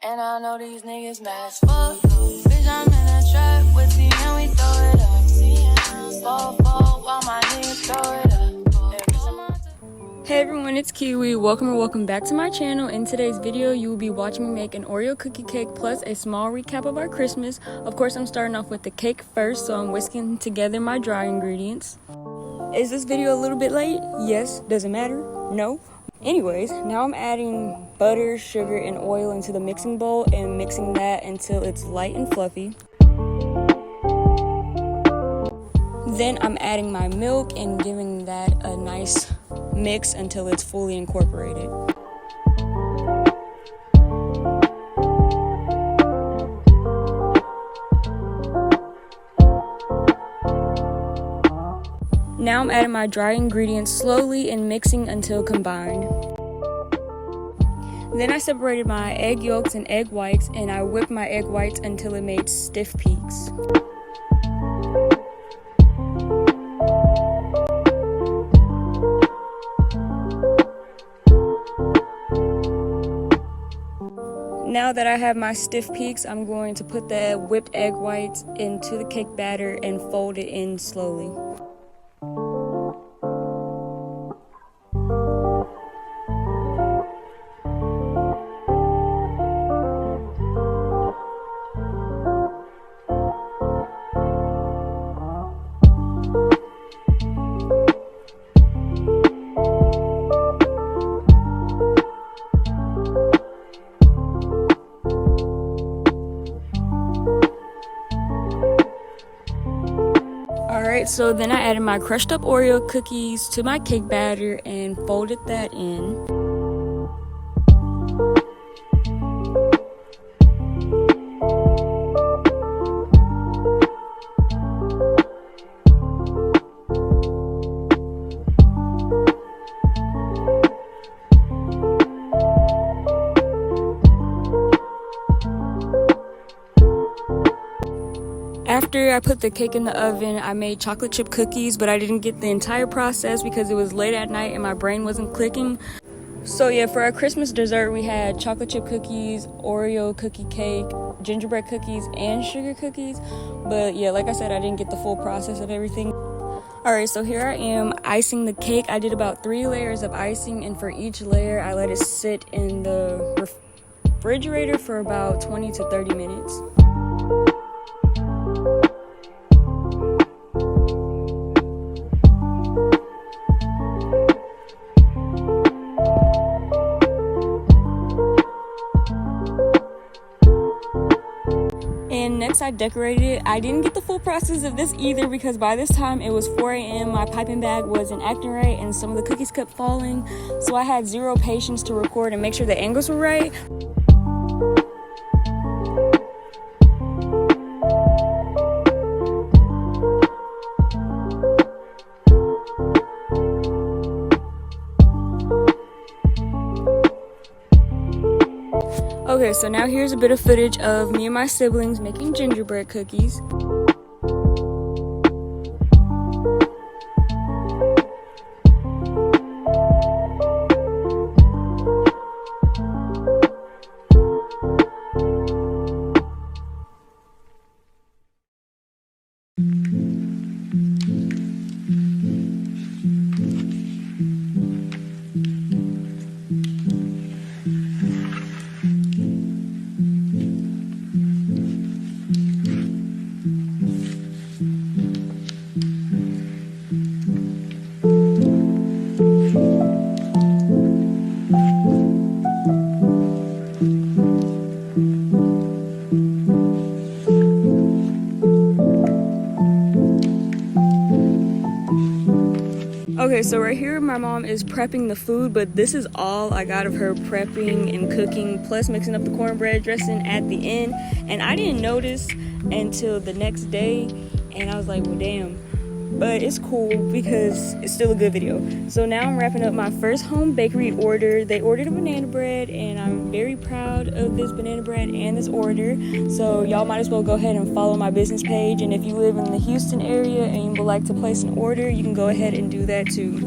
And I know these niggas mad as fuck. Bitch, I'm in a trap with T and we throw it up. Fall while my niggas throw it up. Hey everyone, it's Kewe. Welcome back to my channel. In today's video, you will be watching me make an Oreo cookie cake plus a small recap of our Christmas. Of course, I'm starting off with the cake first, so I'm whisking together my dry ingredients. Is this video a little bit late? Yes. Does it matter? No. Anyways, now I'm adding butter, sugar, and oil into the mixing bowl and mixing that until it's light and fluffy. Then I'm adding my milk and giving that a nice mix until it's fully incorporated. Now I'm adding my dry ingredients slowly and mixing until combined. Then I separated my egg yolks and egg whites, and I whipped my egg whites until it made stiff peaks. Now that I have my stiff peaks, I'm going to put the whipped egg whites into the cake batter and fold it in slowly. Alright, so then I added my crushed up Oreo cookies to my cake batter and folded that in. After I put the cake in the oven, I made chocolate chip cookies, but I didn't get the entire process because it was late at night and my brain wasn't clicking. So yeah, for our Christmas dessert, we had chocolate chip cookies, Oreo cookie cake, gingerbread cookies, and sugar cookies. But yeah, like I said, I didn't get the full process of everything. Alright, so here I am icing the cake. I did about 3 layers of icing, and for each layer, I let it sit in the refrigerator for about 20 to 30 minutes. And next I decorated it. I didn't get the full process of this either because by this time it was 4 a.m. My piping bag wasn't acting right and some of the cookies kept falling. So I had zero patience to record and make sure the angles were right. Okay, so now here's a bit of footage of me and my siblings making gingerbread cookies. Okay, so right here my mom is prepping the food, but this is all I got of her prepping and cooking, plus mixing up the cornbread dressing at the end. And I didn't notice until the next day, and I was like, well, damn. But it's cool because it's still a good video. So now I'm wrapping up my first home bakery order. They ordered a banana bread, and I'm very proud of this banana bread and this order. So y'all might as well go ahead and follow my business page. And if you live in the Houston area and you would like to place an order, you can go ahead and do that too.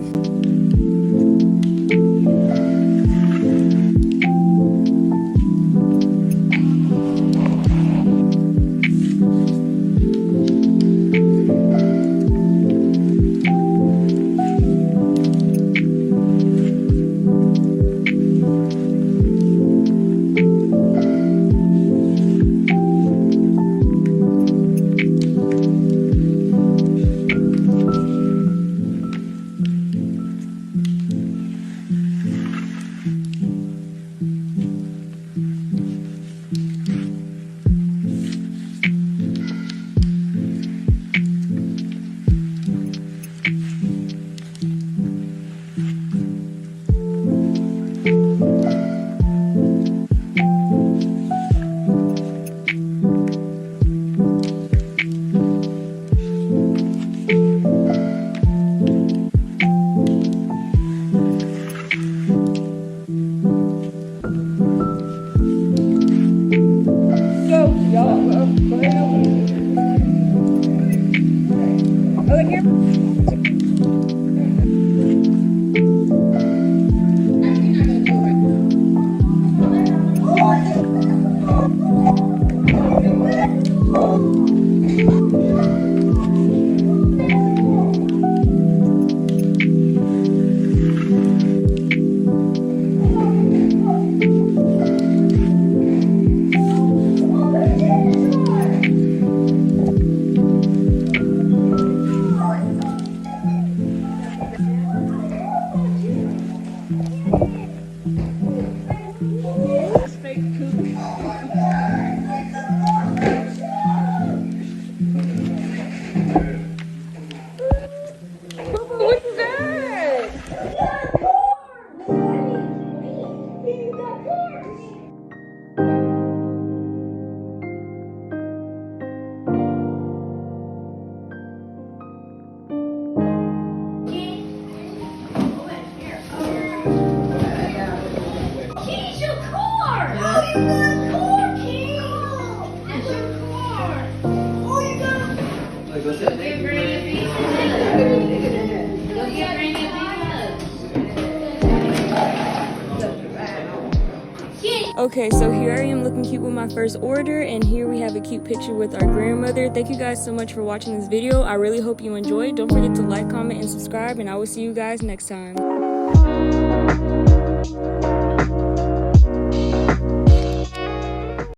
Okay, so here I am looking cute with my first order, and here we have a cute picture with our grandmother. Thank you guys so much for watching this video. I really hope you enjoyed. Don't forget to like, comment, and subscribe, and I will see you guys next time.